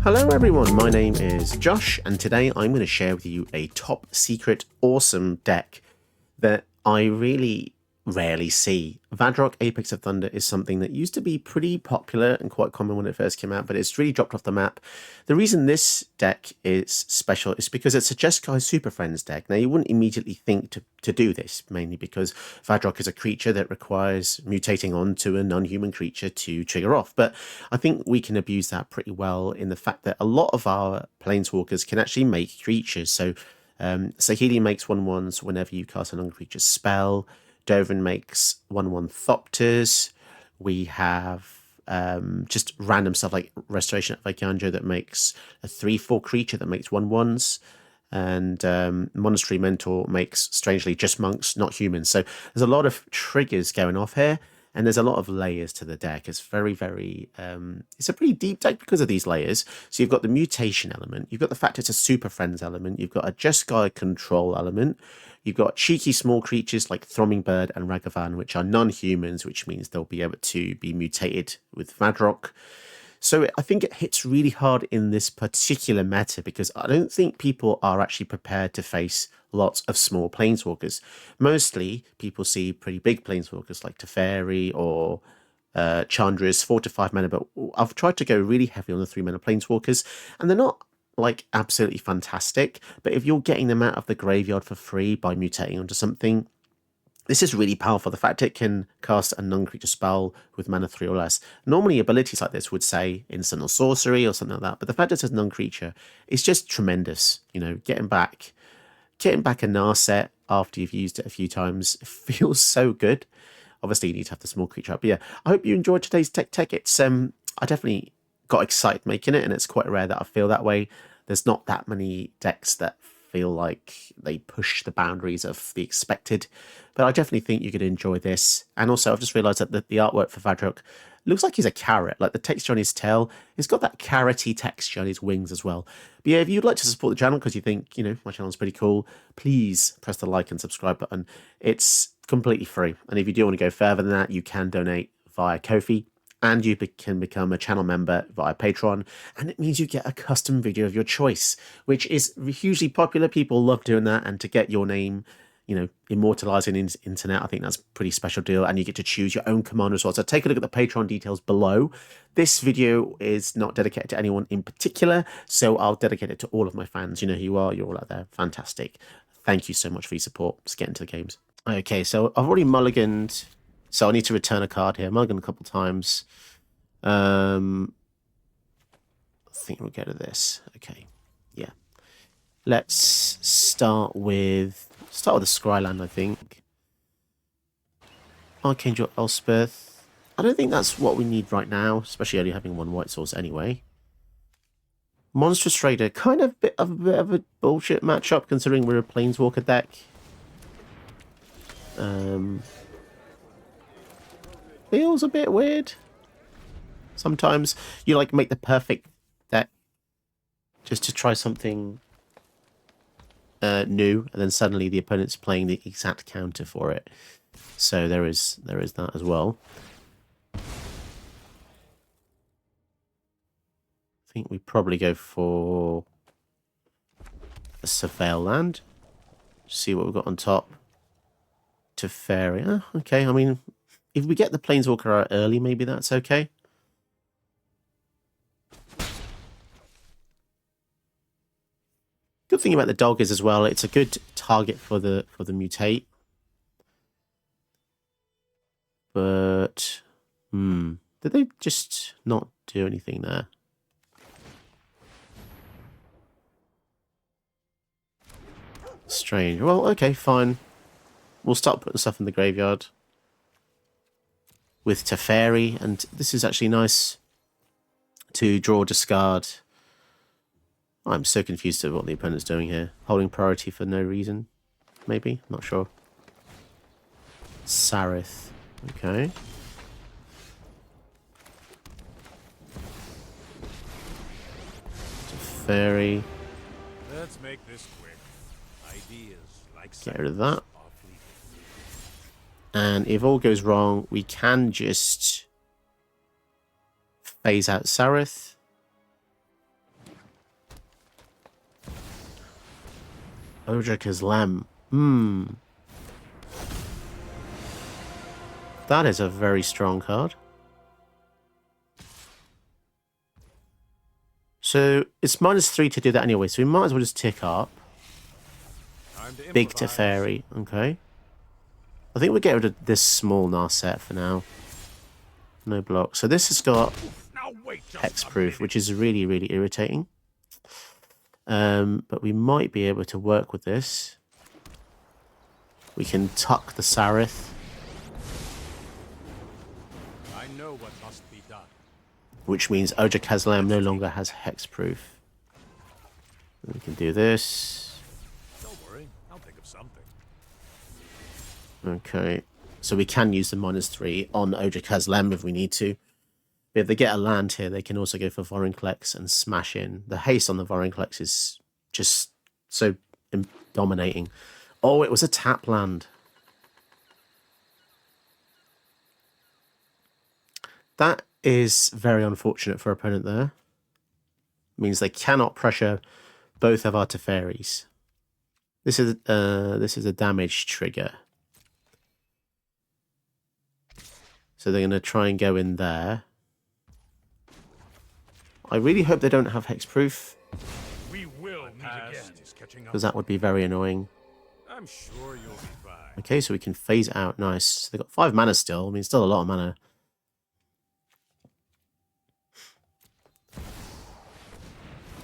Hello everyone, my name is Josh, and today I'm going to share with you a top secret awesome deck that I really rarely see. Vadrok Apex of Thunder is something that used to be pretty popular and quite common when it first came out, but it's really dropped off the map. The reason this deck is special is because it's a Jeskai Super Friends deck. Now, you wouldn't immediately think to do this, mainly because Vadrok is a creature that requires mutating onto a non-human creature to trigger off. But I think we can abuse that pretty well in the fact that a lot of our Planeswalkers can actually make creatures. So Saheeli makes 1/1s whenever you cast a non-creature spell. Dovin makes 1/1 Thopters. We have just random stuff like Restoration of Vaikanjo that makes a 3/4 creature that makes 1/1s. And Monastery Mentor makes, strangely, just monks, not humans. So there's a lot of triggers going off here. And there's a lot of layers to the deck. It's very, it's a pretty deep deck because of these layers. So you've got the mutation element. You've got the fact it's a Super Friends element. You've got a Jeskai control element. You've got cheeky small creatures like Throbbing Bird and Ragavan, which are non-humans, which means they'll be able to be mutated with Vadrok. So I think it hits really hard in this particular meta because I don't think people are actually prepared to face lots of small planeswalkers. Mostly people see pretty big planeswalkers like Teferi or Chandra's 4 to 5 mana, but I've tried to go really heavy on the 3 mana planeswalkers, and they're not like absolutely fantastic, but if you're getting them out of the graveyard for free by mutating onto something, this is really powerful. The fact it can cast a non-creature spell with mana 3 or less. Normally abilities like this would say instant or sorcery or something like that, but the fact it says non-creature is just tremendous. You know, getting back a Narset after you've used it a few times feels so good. Obviously you need to have the small creature up. But yeah, I hope you enjoyed today's tech. It's I definitely got excited making it, and it's quite rare that I feel that way. There's not that many decks that feel like they push the boundaries of the expected, but I definitely think you could enjoy this. And also I've just realized that the artwork for Vadrok looks like he's a carrot, like the texture on his tail. It's got that carroty texture on his wings as well. But yeah, if you'd like to support the channel because you think, you know, my channel's pretty cool, please press the like and subscribe button. It's completely free. And if you do want to go further than that, you can donate via Ko-fi. And you can become a channel member via Patreon, and it means you get a custom video of your choice, which is hugely popular. People love doing that, and to get your name, you know, immortalized in the internet, I think that's a pretty special deal, and you get to choose your own commander as well. So take a look at the Patreon details below. This video is not dedicated to anyone in particular, so I'll dedicate it to all of my fans. You know who you are, you're all out there. Fantastic. Thank you so much for your support. Let's get into the games. Okay, so I've already mulliganed. So I need to return a card here. Mulligan a couple times. I think we'll go to this. Okay, yeah. Let's start with the Scryland, I think. Archangel Elspeth. I don't think that's what we need right now, especially only having 1 white source anyway. Monstrous Raider, kind of a bit of a bullshit matchup considering we're a Planeswalker deck. Feels a bit weird. Sometimes you like make the perfect deck just to try something new, and then suddenly the opponent's playing the exact counter for it. So there is that as well. I think we probably go for a Surveil Land. See what we've got on top. Teferi. Okay, I mean, if we get the Planeswalker out early, maybe that's okay. Good thing about the dog is as well, it's a good target for the mutate. But did they just not do anything there? Strange. Well, okay, fine. We'll start putting stuff in the graveyard with Teferi, and this is actually nice to draw, discard. I'm so confused to what the opponent's doing here. Holding priority for no reason, maybe? Not sure. Sarith. Okay. Teferi. Let's make this quick. Ideas like Get rid of that. And if all goes wrong, we can just phase out Sarith. Ojaka's Lamb. That is a very strong card. So it's -3 to do that anyway, so we might as well just tick up. Big Teferi, okay. I think we'll get rid of this small Narset for now. No block. So this has got hexproof, which is really, really irritating. But we might be able to work with this. We can tuck the Sarith. I know what must be done. Which means Ojaka's Lamb no longer has hexproof. We can do this. Don't worry, I'll think of something. Okay. So we can use the -3 on Ojaka's Lamb if we need to. But if they get a land here, they can also go for Vorinclex and smash in. The haste on the Vorinclex is just so dominating. Oh, it was a tap land. That is very unfortunate for our opponent there. Means they cannot pressure both of our Teferis. This is a damage trigger. So they're going to try and go in there. I really hope they don't have hexproof. We will meet again. Because that would be very annoying. I'm sure you'll be fine. Okay, so we can phase it out. Nice. So they've got 5 mana still. I mean, still a lot of mana.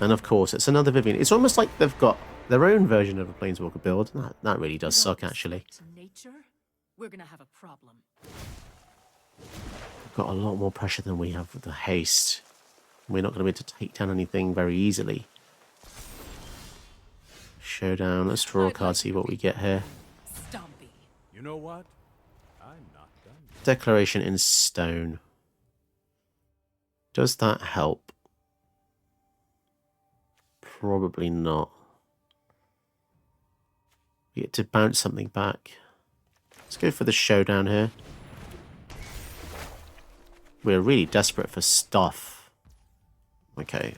And of course, it's another Vivian. It's almost like they've got their own version of a Planeswalker build. That really does suck, actually. Nature, we're gonna have a problem. We've got a lot more pressure than we have with the haste. We're not going to be able to take down anything very easily. Showdown. Let's draw a card, see what we get here. Stompy. You know what? I'm not done. Declaration in stone. Does that help? Probably not. We get to bounce something back. Let's go for the showdown here. We're really desperate for stuff. Okay.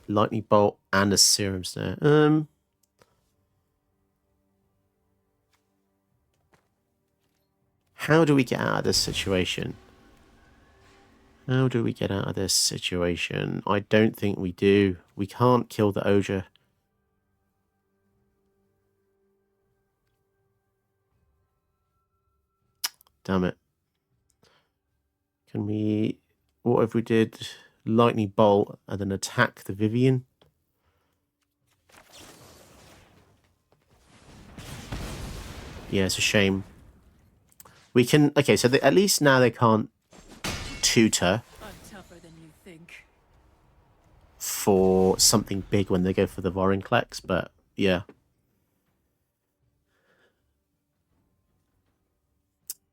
Lightning Bolt and a Serum Snare. How do we get out of this situation? How do we get out of this situation? I don't think we do. We can't kill the Oja. Damn it. Can we... What if we did Lightning Bolt and then attack the Vivian? Yeah, it's a shame. We can... Okay, so at least now they can't tutor I'm tougher than you think. for something big when they go for the Vorinclex, but yeah.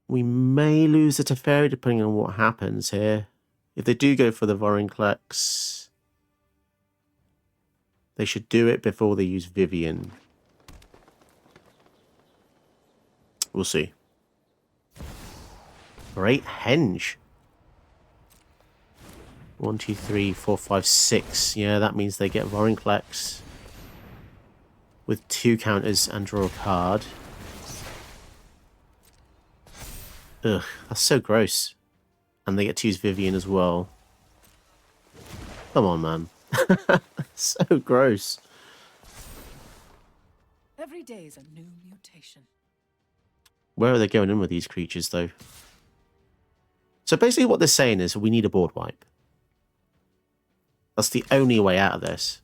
We may lose the Teferi depending on what happens here. If they do go for the Vorinclex, they should do it before they use Vivian. We'll see. Great Henge. 1, 2, 3, 4, 5, 6. Yeah, that means they get Vorinclex with 2 counters and draw a card. Ugh, that's so gross. And they get to use Vivian as well. Come on, man. So gross. Every day is a new mutation. Where are they going in with these creatures, though? So basically what they're saying is we need a board wipe. That's the only way out of this.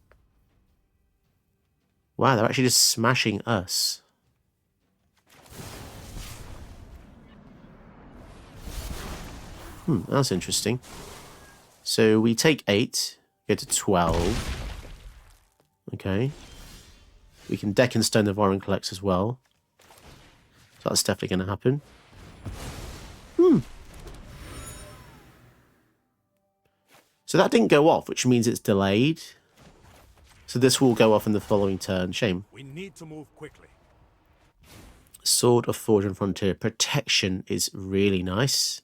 Wow, they're actually just smashing us. That's interesting. So we take 8, go to 12. Okay. We can deck and stone the Vorinclex as well. So that's definitely going to happen. So that didn't go off, which means it's delayed. So this will go off in the following turn. Shame. We need to move quickly. Sword of Forge and Frontier. Protection is really nice.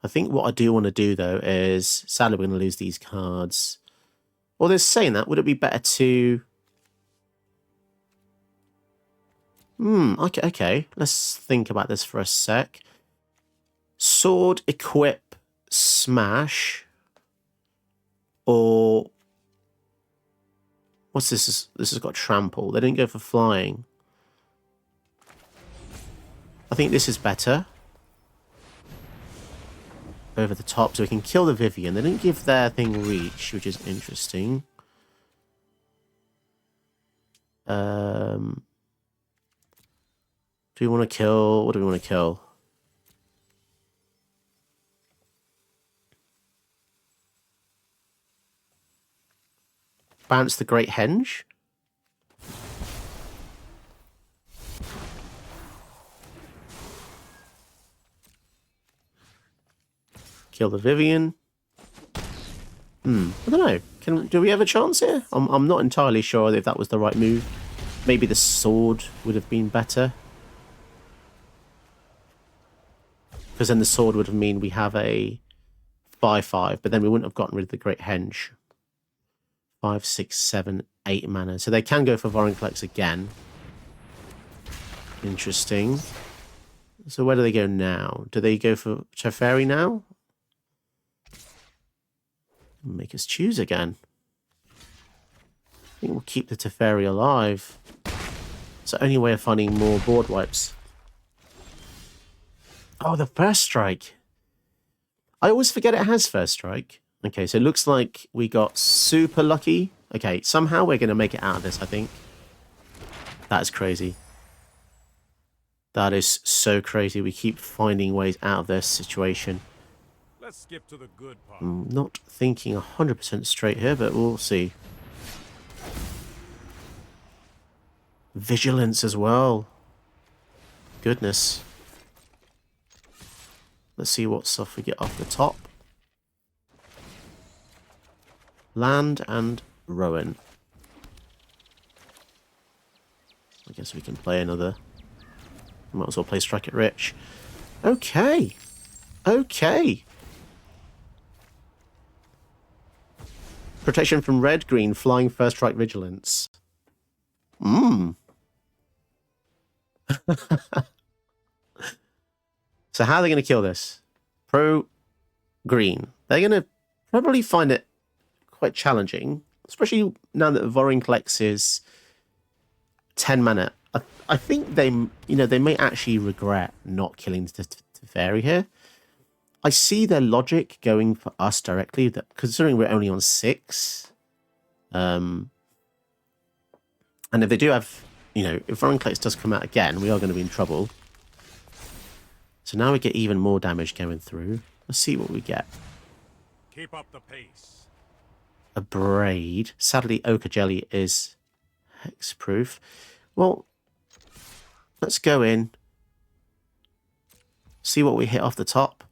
I think what I do want to do, though, is... Sadly, we're going to lose these cards. Well, they're saying that. Would it be better to... Okay. Let's think about this for a sec. Sword, equip, smash. Or... What's this? This has got trample. They didn't go for flying. I think this is better. Over the top, so we can kill the Vivian. They didn't give their thing reach, which is interesting. Do we want to kill? What do we want to kill? Bounce the Great Henge. Kill the Vivian. I don't know. Do we have a chance here? I'm not entirely sure if that was the right move. Maybe the sword would have been better. Because then the sword would mean we have a 5/5, but then we wouldn't have gotten rid of the Great Henge. 5, 6, 7, 8 mana. So they can go for Vorinclex again. Interesting. So where do they go now? Do they go for Teferi now? Make us choose again. I think we'll keep the Teferi alive. It's the only way of finding more board wipes. Oh, the first strike. I always forget it has first strike. Okay, so it looks like we got super lucky. Okay, somehow we're going to make it out of this, I think. That is crazy. That is so crazy. We keep finding ways out of this situation. Let's skip to the good part. I'm not thinking 100% straight here, but we'll see. Vigilance as well. Goodness. Let's see what stuff we get off the top. Land and Rowan. I guess we can play another. Might as well play Strike It Rich. Okay. Okay. Protection from red, green, flying, first strike, vigilance. So how are they going to kill this? Pro green. They're going to probably find it quite challenging, especially now that Vorinclex is 10 mana. I think they may actually regret not killing the Teferi here. I see their logic going for us directly, that considering we're only on 6. And if they do have, if Vorinclex does come out again, we are going to be in trouble. So now we get even more damage going through. Let's see what we get. Keep up the pace. A Braid. Sadly, Ochre Jelly is hexproof. Well, let's go in. See what we hit off the top.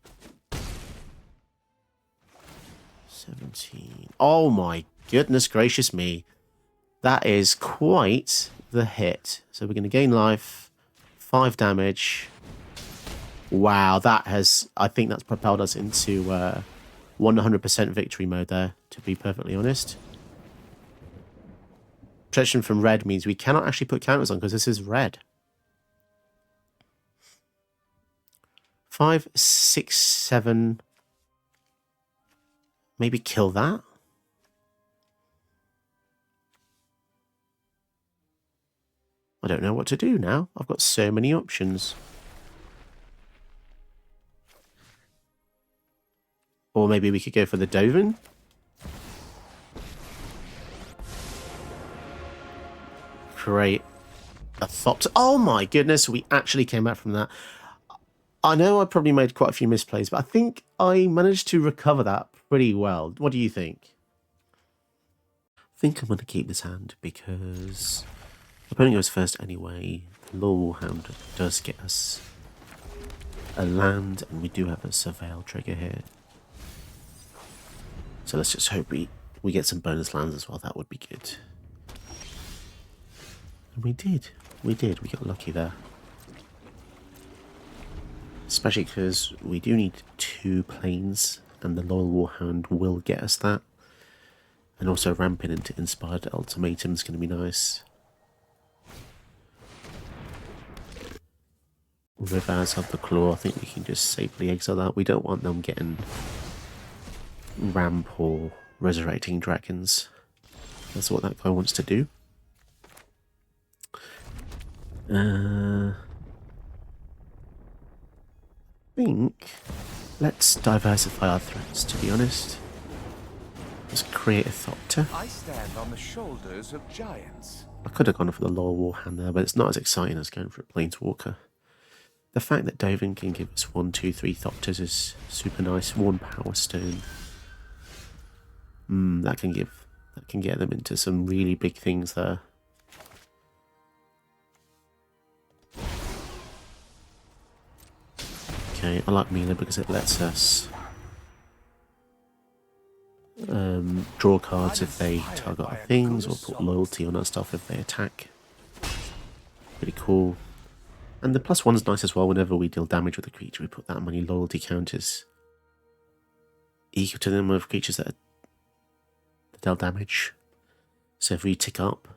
17. Oh my goodness gracious me. That is quite the hit. So we're going to gain life. 5 damage. Wow, that has... I think that's propelled us into 100% victory mode there, to be perfectly honest. Protection from red means we cannot actually put counters on because this is red. 5, 6, 7... Maybe kill that? I don't know what to do now. I've got so many options. Or maybe we could go for the Dovin. Create a Thopter. Oh my goodness, we actually came back from that. I know I probably made quite a few misplays, but I think I managed to recover that pretty well. What do you think? I think I'm going to keep this hand because the opponent goes first anyway. The Law Hound does get us a land, and we do have a Surveil trigger here. So let's just hope we get some bonus lands as well. That would be good. And we did. We got lucky there. Especially because we do need 2 planes, and the Loyal Warhound will get us that. And also ramping into Inspired Ultimatum is going to be nice. Rivaz of the Claw, I think we can just safely exile that. We don't want them getting ramp or resurrecting dragons. That's what that guy wants to do. I think let's diversify our threats, to be honest. Let's create a Thopter. I stand on the shoulders of giants. I could have gone for the Loyal Warhand there, but it's not as exciting as going for a Planeswalker. The fact that Dovin can give us 1, 2, 3 Thopters is super nice. 1 Power Stone. That can get them into some really big things there. Okay, I like Mila because it lets us draw cards if they target our things, or put loyalty on our stuff if they attack. Pretty cool. And the +1's nice as well. Whenever we deal damage with a creature, we put that many loyalty counters equal to the number of creatures that deal damage. So if we tick up,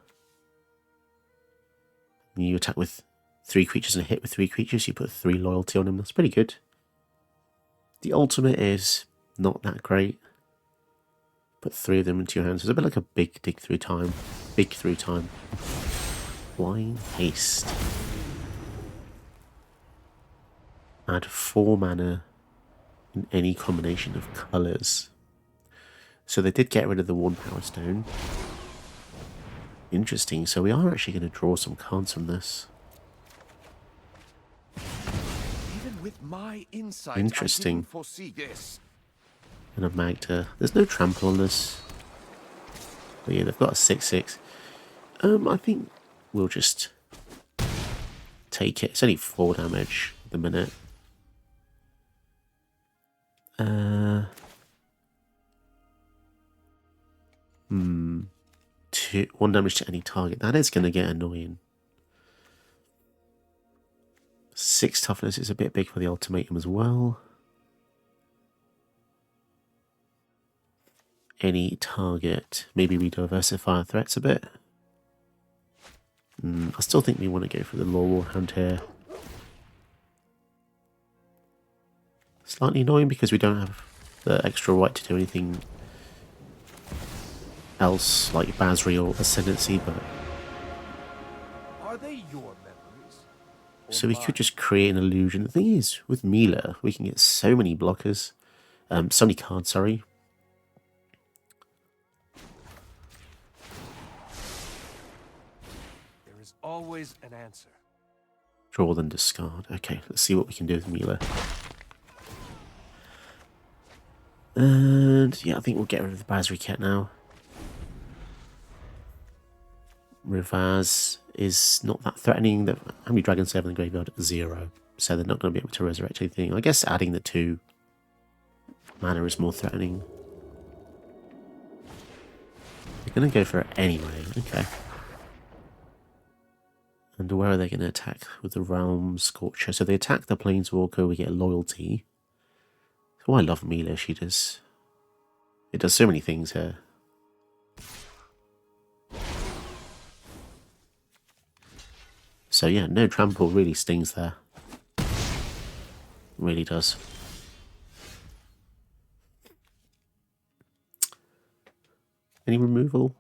and you attack with 3 creatures and hit with 3 creatures, you put 3 loyalty on them. That's pretty good. The ultimate is not that great. Put 3 of them into your hands. It's a bit like a big dig through time. Big through time. Flying Haste. Add 4 mana in any combination of colours. So they did get rid of the 1 Power Stone. Interesting. So we are actually going to draw some cards from this. Even with my insight, Interesting. I didn't foresee this. And a Magda. There's no trample on this. But yeah, they've got a 6/6. I think we'll just take it. It's only 4 damage at the minute. 1 damage to any target. That is going to get annoying. 6 toughness is a bit big for the ultimatum as well. Any target. Maybe we diversify our threats a bit. I still think we want to go for the Loyal Warhound here. Slightly annoying because we don't have the extra right to do anything else like Basri or Ascendancy, but Are they your memories? so we could just create an illusion. The thing is, with Mila, we can get so many blockers, so many cards. Sorry. There is always an answer. Draw then discard. Okay, let's see what we can do with Mila. And yeah, I think we'll get rid of the Basri Cat now. Rivaz is not that threatening. How many dragons do they have in the graveyard? 0. So they're not going to be able to resurrect anything. I guess adding the 2 mana is more threatening. They're going to go for it anyway. Okay. And where are they going to attack? With the Realm Scorcher. So they attack the Planeswalker, we get loyalty. Oh, I love Mila. It does so many things here. So yeah, no trample really stings there. Really does. Any removal?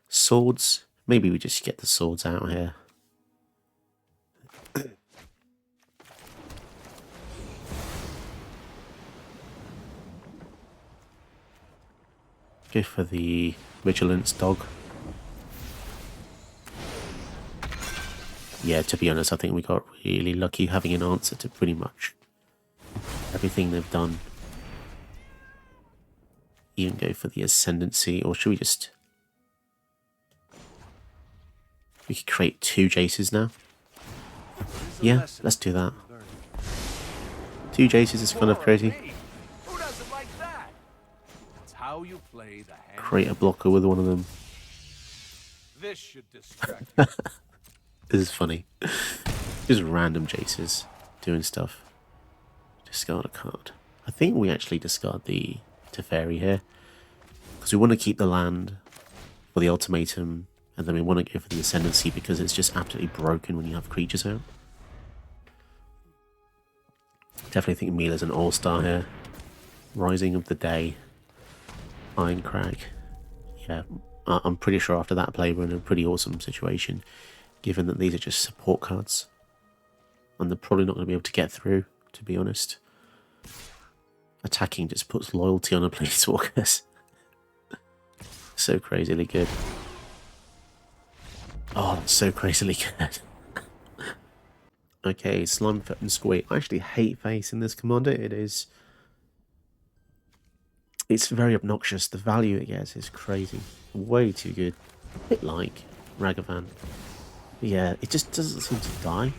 Swords? Maybe we just get the swords out here. Go for the Vigilance Dog. Yeah, to be honest, I think we got really lucky having an answer to pretty much everything they've done. Even go for the Ascendancy, or should we just... We could create 2 Jaces now. Yeah, let's do that. 2 Jaces is kind of crazy. Who doesn't like that? That's how you play the hand. Create a blocker with one of them. This should distract you. This is funny. Just random Jaces doing stuff. Discard a card. I think we actually discard the Teferi here. Because we want to keep the land for the ultimatum. And then we want to go for the ascendancy because it's just absolutely broken when you have creatures out. Definitely think Mila's an all-star here. Rising of the Day. Iron Crag. Yeah, I'm pretty sure after that play we're in a pretty awesome situation. Given that these are just support cards. And they're probably not going to be able to get through, to be honest. Attacking just puts loyalty on a planeswalkers. So crazily good. Oh, that's so crazily good. Okay, Slimefoot and Squee. I actually hate face in this commander. It's very obnoxious. The value it gets is crazy. Way too good. A bit like Ragavan. But yeah, it just doesn't seem to die.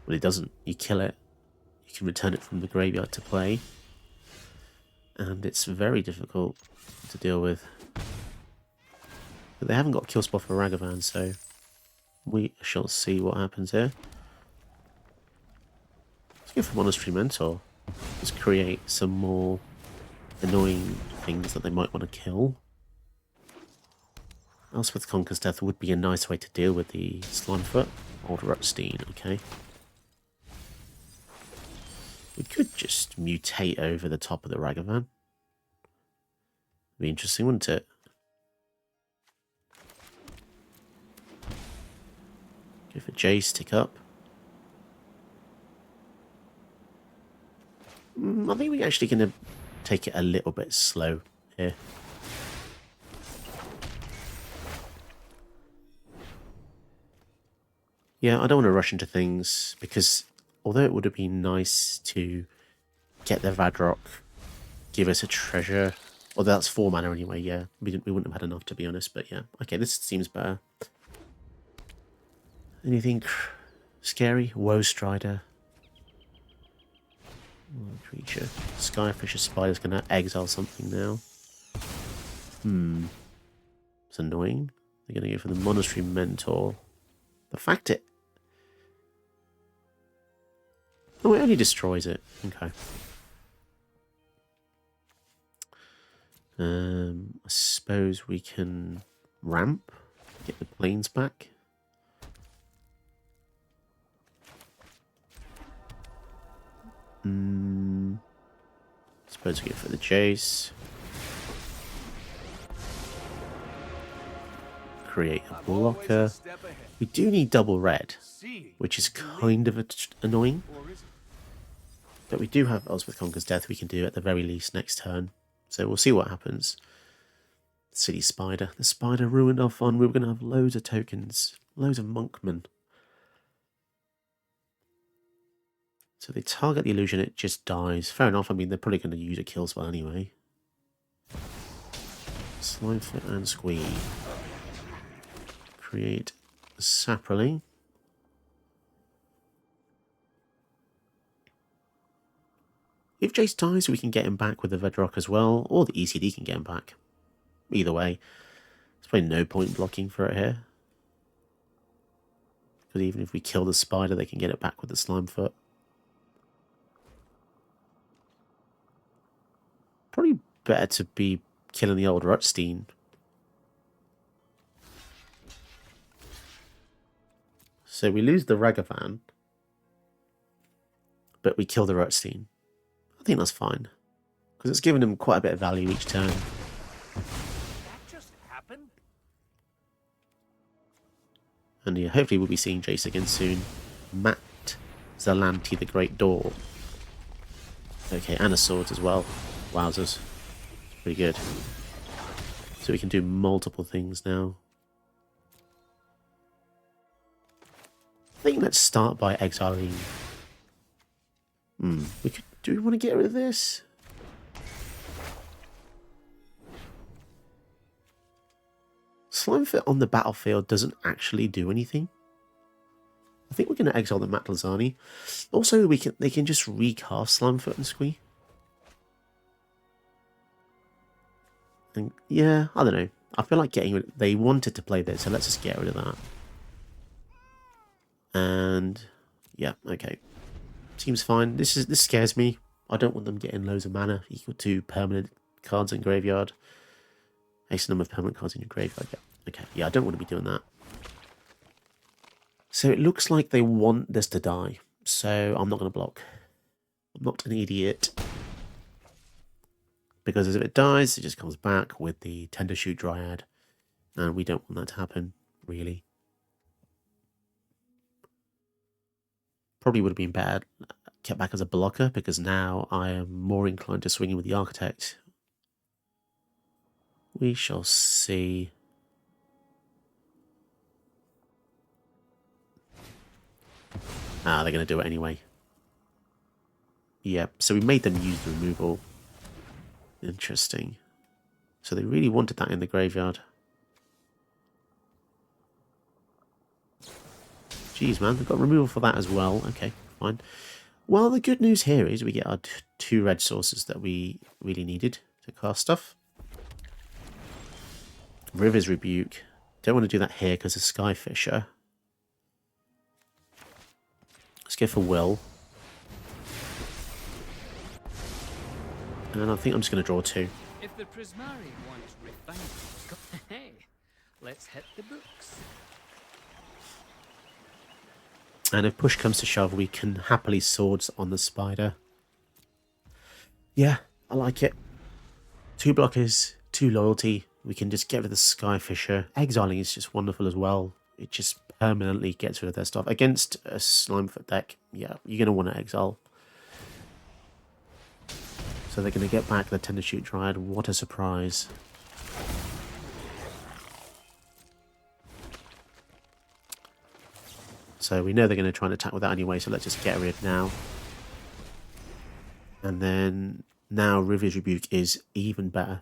Well, it doesn't. You kill it. You can return it from the graveyard to play. And it's very difficult to deal with. But they haven't got kill spot for Ragavan, so we shall see what happens here. Let's go for Monastery Mentor. Just create some more annoying things that they might want to kill. Elspeth Conquers Death would be a nice way to deal with the Slimefoot. Old Rutstein, okay. We could just mutate over the top of the Ragavan. Be interesting, wouldn't it? Go for Jace, tick up. I think we're actually going to take it a little bit slow here. Yeah, I don't want to rush into things because although it would have been nice to get the Vadrok, give us a treasure. Although that's 4 mana anyway, yeah. We wouldn't have had enough, to be honest, but yeah. Okay, this seems better. Anything scary? Woe Strider. Creature. Skyfisher Spider's going to exile something now. It's annoying. They're going to go for the Monastery Mentor. The fact it... Oh, it only destroys it. Okay. I suppose we can ramp, get the planes back. Suppose we go for the Jace. Create a blocker. We do need double red, which is kind of annoying. But we do have Elspeth Conquers Death we can do at the very least next turn. So we'll see what happens. City Spider. The Spider ruined our fun. We were going to have loads of tokens. Loads of Monkmen. So they target the illusion, it just dies. Fair enough, I mean, they're probably going to use a kill spell anyway. Slimefoot and Squee. Create a Saproling. If Jace dies, we can get him back with the Vadrok as well, or the ECD can get him back. Either way, there's probably no point blocking for it here. Because even if we kill the Spider, they can get it back with the Slimefoot. Probably better to be killing the old Rutstein. So we lose the Ragavan, but we kill the Rutstein. I think that's fine, because it's given him quite a bit of value each turn. That just happened? And yeah, hopefully we'll be seeing Jace again soon. Matt Zalanti, the Great Door. Okay, and a sword as well. Wowzers. Pretty good. So we can do multiple things now. I think let's start by exiling. We could. Do we want to get rid of this? Slimefoot on the battlefield doesn't actually do anything. I think we're going to exile the Matlazani. Also, they can just recast Slimefoot and Squee. And yeah, I don't know. I feel like getting rid. They wanted to play this, so let's just get rid of that. And yeah, okay. Seems fine. This scares me. I don't want them getting loads of mana equal to permanent cards in graveyard. X number of permanent cards in your graveyard. Yeah. Okay, yeah, I don't want to be doing that. So it looks like they want this to die. So I'm not going to block. I'm not an idiot. Because if it dies, it just comes back with the Tender Shoot Dryad. And we don't want that to happen, really. Probably would have been better kept back as a blocker, because now I am more inclined to swing in with the Architect. We shall see. Ah, they're going to do it anyway. Yep, so we made them use the removal. Interesting. So they really wanted that in the graveyard. Jeez, man, they've got removal for that as well. Okay, fine. Well, the good news here is we get our 2 red sources that we really needed to cast stuff. River's Rebuke. Don't want to do that here because of Skyfisher. Let's go for Will. And I think I'm just going to draw 2. If the Prismari want refinement, hey, let's hit the books. And if push comes to shove, we can happily swords on the spider. Yeah, I like it. 2 blockers, 2 loyalty. We can just get rid of the Skyfisher. Exiling is just wonderful as well. It just permanently gets rid of their stuff. Against a Slimefoot deck, yeah, you're going to want to exile. So they're going to get back the Tender Shoot Dryad. What a surprise. So we know they're going to try and attack with that anyway, so let's just get rid now. And then now River's Rebuke is even better.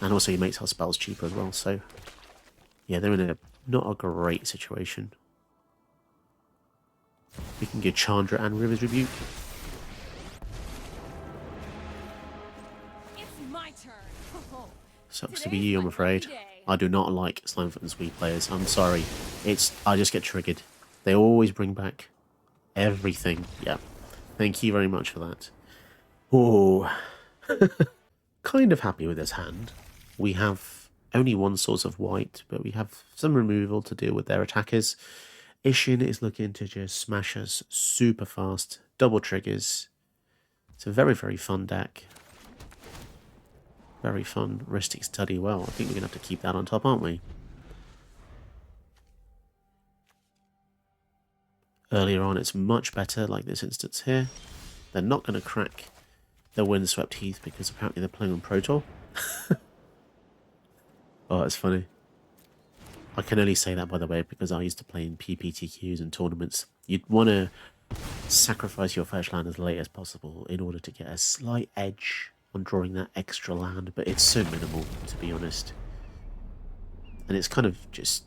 And also he makes our spells cheaper as well, so yeah, they're in a not a great situation. We can get Chandra and River's Rebuke. It's my turn. Sucks to be you, I'm afraid. I do not like Slimefoot and Sweet players. I'm sorry. I just get triggered. They always bring back everything. Yeah. Thank you very much for that. Oh, kind of happy with this hand. We have only 1 source of white, but we have some removal to deal with their attackers. Ishin is looking to just smash us super fast. Double triggers. It's a very, very fun deck. Very fun. Ristic Study. Well, I think we're going to have to keep that on top, aren't we? Earlier on, it's much better, like this instance here. They're not going to crack the Windswept Heath because apparently they're playing on Protor. Oh, it's funny. I can only say that, by the way, because I used to play in PPTQs and tournaments. You'd want to sacrifice your first land as late as possible in order to get a slight edge on drawing that extra land, but it's so minimal, to be honest. And it's kind of just...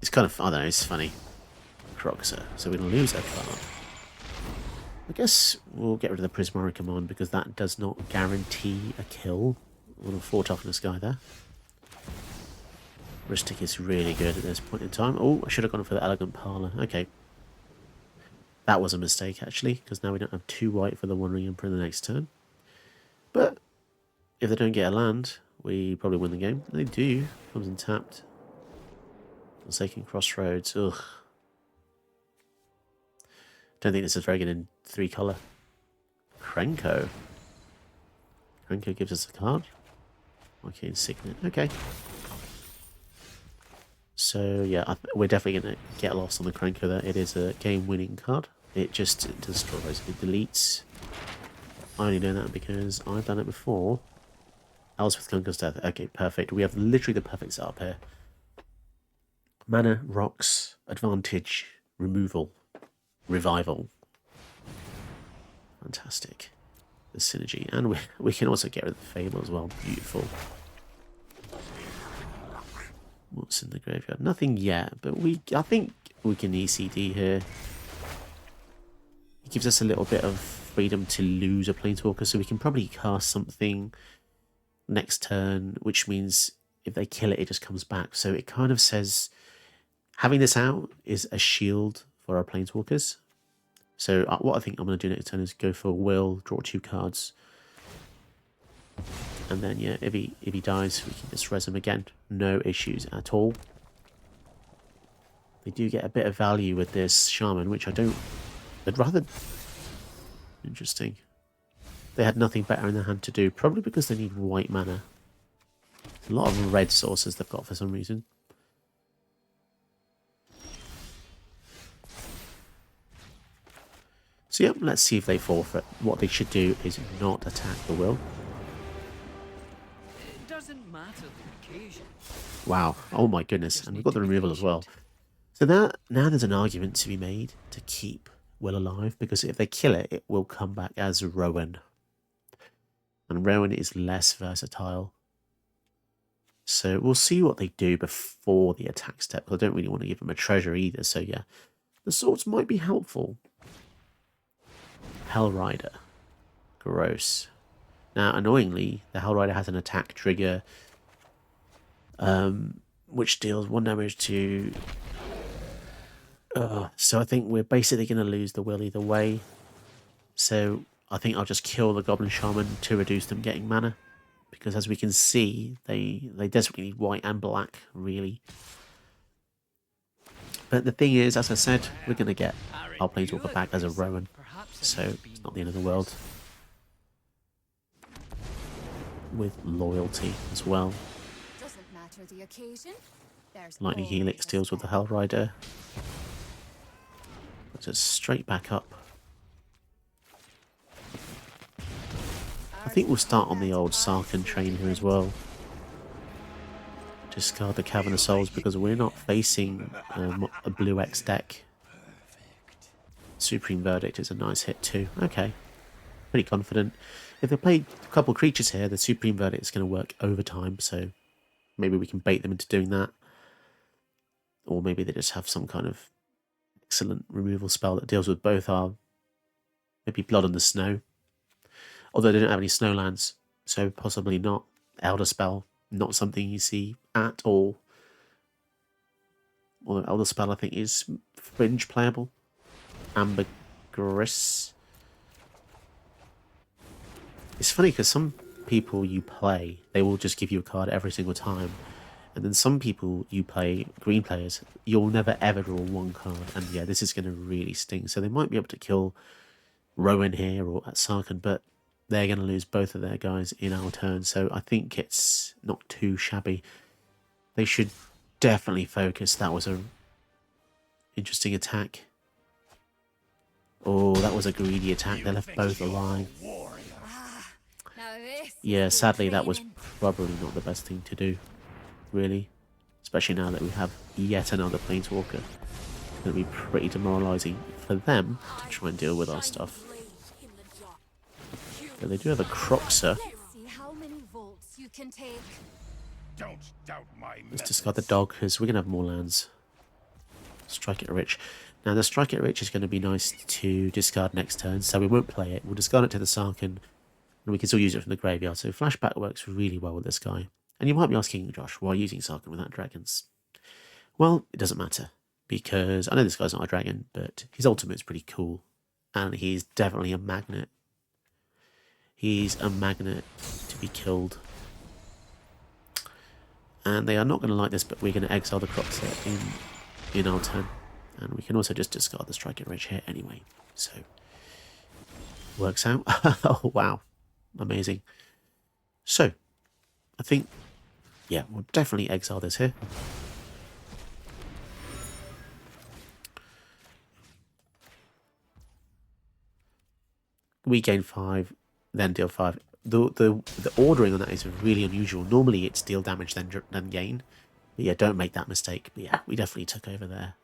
It's kind of... I don't know, it's funny. Croxer. So we're going to lose a card. I guess we'll get rid of the Prismari command because that does not guarantee a kill. A little 4 toughness guy there. Ristic is really good at this point in time. Oh, I should have gone for the Elegant Parlor. Okay. That was a mistake, actually, because now we don't have 2 white for the Wandering Emperor in the next turn. But if they don't get a land, we probably win the game. They do. Comes in tapped. Forsaken Crossroads. Ugh. Don't think this is very good in 3 colour. Krenko. Krenko gives us a card. Okay, Signet. Okay. So, yeah, we're definitely going to get lost on the Krenko there. It is a game-winning card. It just destroys. It deletes. I only know that because I've done it before. Elspeth Conquers Death. Okay, perfect. We have literally the perfect setup here. Mana, rocks, advantage, removal, revival. Fantastic. The synergy. And we can also get rid of the Fable as well. Beautiful. What's in the graveyard? Nothing yet, but I think we can ECD here. It gives us a little bit of freedom to lose a Planeswalker, so we can probably cast something next turn, which means if they kill it, it just comes back. So it kind of says having this out is a shield for our Planeswalkers. So what I think I'm going to do next turn is go for Will, draw 2 cards. And then, yeah, if he dies, we can just res him again. No issues at all. They do get a bit of value with this Shaman, which I don't... I'd rather... Interesting. They had nothing better in their hand to do, probably because they need white mana. A lot of red sources they've got for some reason. So yeah, let's see if they forfeit. What they should do is not attack the Will. It doesn't matter the occasion. Wow. Oh my goodness. And we've got the removal as well. So now there's an argument to be made to keep Will alive, because if they kill it, it will come back as Rowan. And Rowan is less versatile. So we'll see what they do before the attack step. I don't really want to give them a treasure either. So yeah, the swords might be helpful. Hellrider. Gross. Now, annoyingly, the Hellrider has an attack trigger, which deals 1 damage to... so I think we're basically going to lose the Will either way. So I think I'll just kill the Goblin Shaman to reduce them getting mana. Because as we can see, they desperately need white and black, really. But the thing is, as I said, we're going to get our Planeswalker back as a Rowan. So it's not the end of the world. With loyalty as well. Doesn't matter the occasion. There's Lightning Helix deals with the Hellrider. Puts us straight back up. I think we'll start on the old Sarkhan train here as well. Discard the Cavern of Souls because we're not facing a blue X deck. Supreme Verdict is a nice hit too. Okay. Pretty confident. If they play a couple creatures here, the Supreme Verdict is going to work overtime, so maybe we can bait them into doing that. Or maybe they just have some kind of excellent removal spell that deals with both our... Maybe Blood on the Snow. Although they don't have any snowlands, so possibly not. Elder Spell, not something you see at all. Although Elder Spell, I think, is fringe playable. Ambergris. It's funny because some people you play, they will just give you a card every single time. And then some people you play, green players, you'll never ever draw 1 card. And yeah, this is going to really sting. So they might be able to kill Rowan here or at Sarkhan, but they're going to lose both of their guys in our turn. So I think it's not too shabby. They should definitely focus. That was a interesting attack. Oh, that was a greedy attack. They left both alive. Yeah, sadly, that was probably not the best thing to do, really. Especially now that we have yet another Planeswalker. It's going to be pretty demoralising for them to try and deal with our stuff. But they do have a Croxer. Let's discard the dog, because we're going to have more lands. Strike it rich. Now, the Strike It Rich is going to be nice to discard next turn, so we won't play it. We'll discard it to the Sarkhan, and we can still use it from the graveyard. So Flashback works really well with this guy. And you might be asking, Josh, why are you using Sarkhan without dragons? Well, it doesn't matter, because I know this guy's not a dragon, but his ultimate is pretty cool, and he's definitely a magnet. He's a magnet to be killed. And they are not going to like this, but we're going to exile the Croxer in our turn. And we can also just discard the Strike It Rich here anyway. So, works out. Oh, wow. Amazing. So, I think, yeah, we'll definitely exile this here. We gain 5, then deal 5. The ordering on that is really unusual. Normally it's deal damage, then gain. But yeah, don't make that mistake. But yeah, we definitely took over there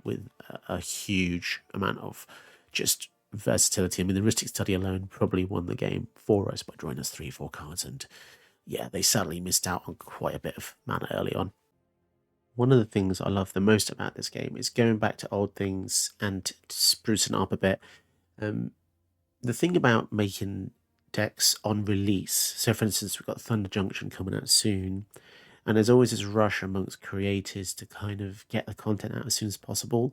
with a huge amount of just versatility. I mean, the Rhystic Study alone probably won the game for us by drawing us 3-4 cards. And yeah, they sadly missed out on quite a bit of mana early on. One of the things I love the most about this game is going back to old things and sprucing up a bit. The thing about making decks on release, so for instance, we've got Thunder Junction coming out soon. And there's always this rush amongst creators to kind of get the content out as soon as possible.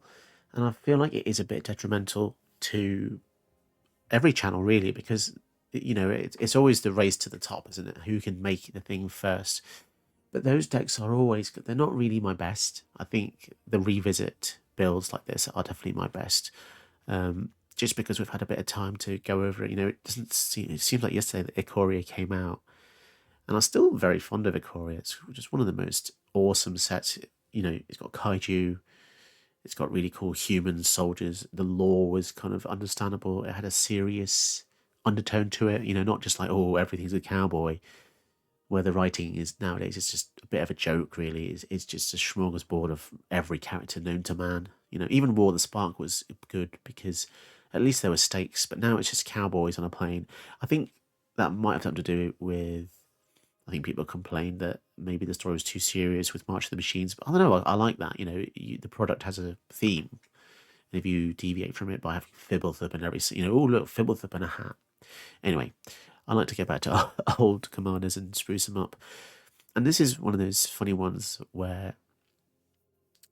And I feel like it is a bit detrimental to every channel really, because you know it's always the race to the top, isn't it? Who can make the thing first? But those decks are always good. They're not really my best. I think the revisit builds like this are definitely my best. Just because we've had a bit of time to go over it. You know, it seems like yesterday that Ikoria came out, and I'm still very fond of Ikoria. It's just one of the most awesome sets. You know, it's got kaiju, it's got really cool human soldiers. The lore was kind of understandable. It had a serious undertone to it. You know, not just like, oh, everything's a cowboy. Where the writing is nowadays, it's just a bit of a joke, really. It's just a smorgasbord of every character known to man. You know, even War of the Spark was good because at least there were stakes, but now it's just cowboys on a plane. I think that might have something to do with, I think people complained that maybe the story was too serious with March of the Machines, but I don't know, I like that. You know, the product has a theme, and if you deviate from it by having Fibblethip and every, you know, oh look, Fibblethip and a hat. Anyway, I like to get back to old commanders and spruce them up. And this is one of those funny ones where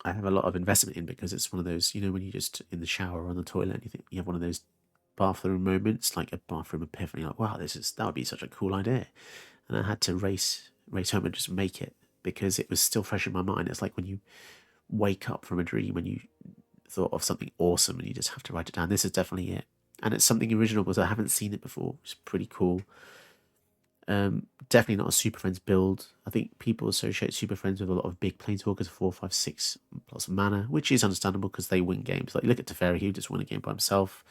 I have a lot of investment in, because it's one of those, you know, when you just in the shower or on the toilet and you have one of those bathroom moments, like a bathroom epiphany, like, wow, that would be such a cool idea. And I had to race home and just make it, because it was still fresh in my mind. It's like when you wake up from a dream and you thought of something awesome and you just have to write it down. This is definitely it. And it's something original because I haven't seen it before. It's pretty cool. Definitely not a Super Friends build. I think people associate Super Friends with a lot of big Planeswalkers, 4, 5, 6 plus mana, which is understandable because they win games. Like, you look at Teferi, he just won a game by himself,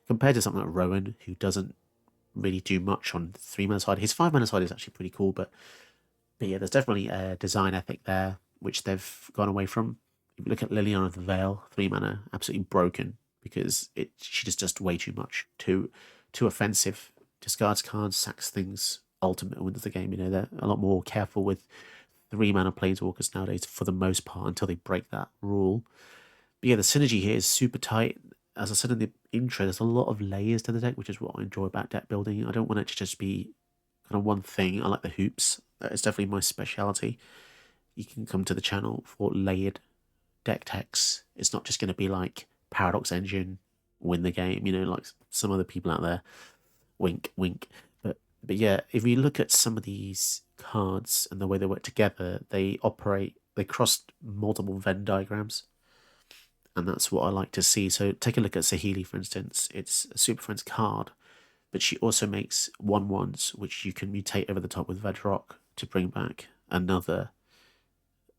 compared to something like Rowan, who doesn't really do much on 3 mana side. His 5 mana side is actually pretty cool, but yeah, there's definitely a design ethic there, which they've gone away from. If you look at Liliana of the Veil, 3 mana, absolutely broken, because she just does way too much, too offensive, discards cards, sacks things, ultimate wins the game. You know, they're a lot more careful with 3 mana planeswalkers nowadays for the most part until they break that rule. But yeah, the synergy here is super tight. As I said in the intro, there's a lot of layers to the deck, which is what I enjoy about deck building. I don't want it to just be kind of one thing. I like the hoops. That is definitely my speciality. You can come to the channel for layered deck techs. It's not just going to be like Paradox Engine, win the game, you know, like some other people out there. Wink, wink. But yeah, if you look at some of these cards and the way they work together, they cross multiple Venn diagrams. And that's what I like to see. So take a look at Saheeli, for instance. It's a Super Friends card, but she also makes 1/1s, which you can mutate over the top with Vadrok to bring back another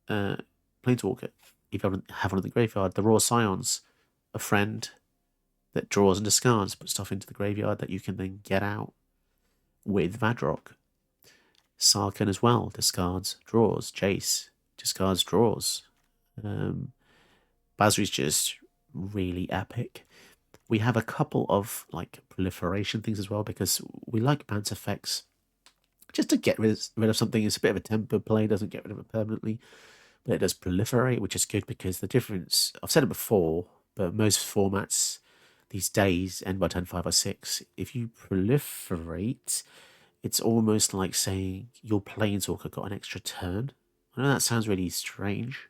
Planeswalker. If you have one in the graveyard, the Raw Scions, a friend that draws and discards, put stuff into the graveyard that you can then get out with Vadrok. Sarkhan as well, discards, draws. Jace, discards, draws. Basri's just really epic. We have a couple of like proliferation things as well, because we like bounce effects. Just to get rid of something, it's a bit of a tempo play, doesn't get rid of it permanently, but it does proliferate, which is good because the difference, I've said it before, but most formats these days end by turn 5 or 6. If you proliferate, it's almost like saying your Planeswalker got an extra turn. I know that sounds really strange,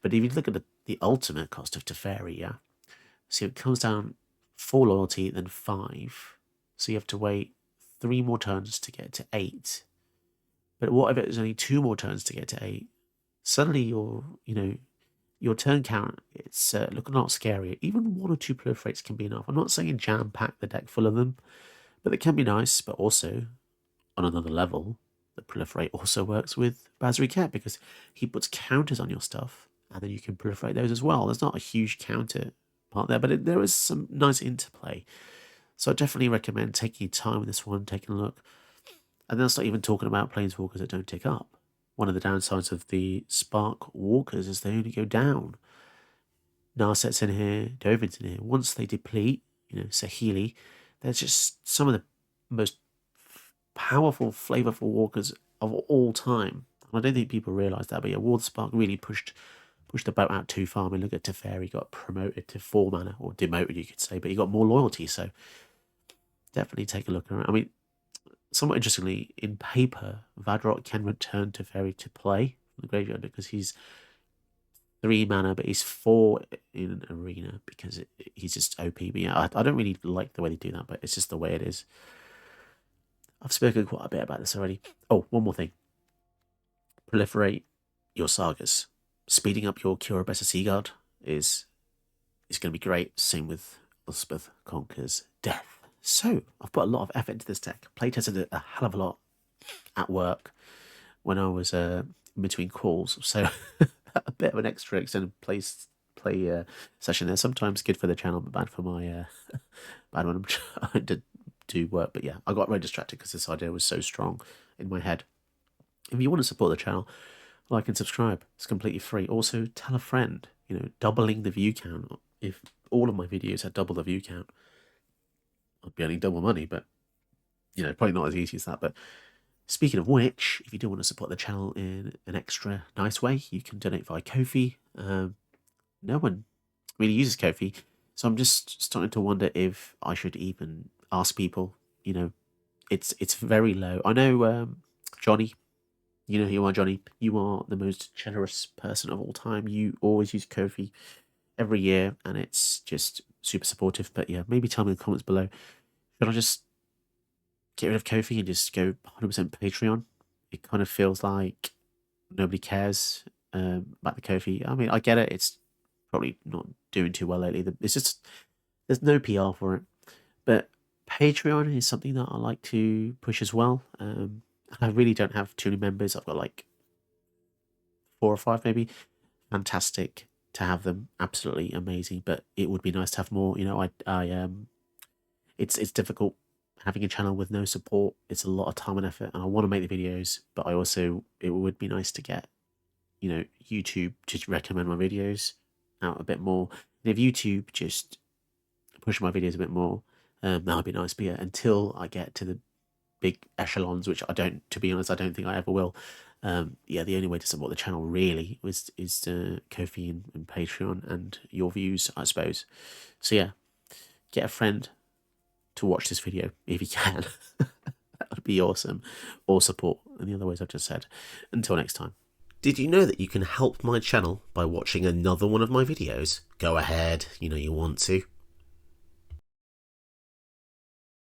but if you look at the ultimate cost of Teferi, yeah, so it comes down 4 loyalty, then 5, so you have to wait 3 more turns to get to 8. But what if it's only 2 more turns to get to 8? Suddenly your turn count, it's looking a lot scarier. Even 1 or 2 proliferates can be enough. I'm not saying jam-pack the deck full of them, but they can be nice. But also, on another level, the proliferate also works with Basri Ket, because he puts counters on your stuff, and then you can proliferate those as well. There's not a huge counter part there, but there is some nice interplay. So I definitely recommend taking your time with this one, taking a look. And then I'll start even talking about Planeswalkers that don't tick up. One of the downsides of the Spark Walkers is they only go down. Narset's in here, Dovin's in here. Once they deplete, Saheeli, they're just some of the most powerful, flavorful walkers of all time. And I don't think people realise that, but yeah, War of the Spark really pushed the boat out too far. I mean, look at Teferi, got promoted to 4 mana, or demoted, you could say, but he got more loyalty, so definitely take a look around. I mean, somewhat interestingly, in paper, Vadrok can return Teferi to play from the graveyard because he's 3 mana, but he's 4 in an arena because he's just OP. But yeah, I don't really like the way they do that, but it's just the way it is. I've spoken quite a bit about this already. Oh, one more thing. Proliferate your sagas. Speeding up your Cura Bessa Seaguard is going to be great. Same with Elspeth Conquers Death. So, I've put a lot of effort into this deck. Playtested it a hell of a lot at work when I was in between calls. So, a bit of an extra extended play session there. Sometimes good for the channel, but bad for my bad when I'm trying to do work. But yeah, I got very distracted because this idea was so strong in my head. If you want to support the channel, like and subscribe. It's completely free. Also, tell a friend. You know, doubling the view count. If all of my videos had double the view count, I'd be earning double money. But you know, probably not as easy as that. But speaking of which, if you do want to support the channel in an extra nice way, you can donate via Ko-fi. No one really uses Ko-fi, so I'm just starting to wonder if I should even ask people. You know, it's very low. I know, Johnny. You know who you are, Johnny. You are the most generous person of all time. You always use Ko-fi every year, and it's just super supportive. But yeah, maybe tell me in the comments below. Should I just get rid of Ko-fi and just go 100% Patreon? It kind of feels like nobody cares about the Ko-fi. I mean, I get it. It's probably not doing too well lately. It's just, there's no PR for it. But Patreon is something that I like to push as well. I really don't have too many members. I've got like 4 or 5 maybe. Fantastic to have them. Absolutely amazing. But it would be nice to have more. You know, it's difficult having a channel with no support. It's a lot of time and effort, and I want to make the videos, but it would be nice to get, you know, YouTube to recommend my videos out a bit more. And if YouTube just push my videos a bit more, that would be nice. But yeah, until I get to the big echelons, which to be honest, I don't think I ever will. Yeah, the only way to support the channel really is Ko-fi and Patreon and your views, I suppose. So yeah, get a friend to watch this video if you can. That would be awesome. Or support in the other ways I've just said. Until next time. Did you know that you can help my channel by watching another one of my videos? Go ahead, you know you want to.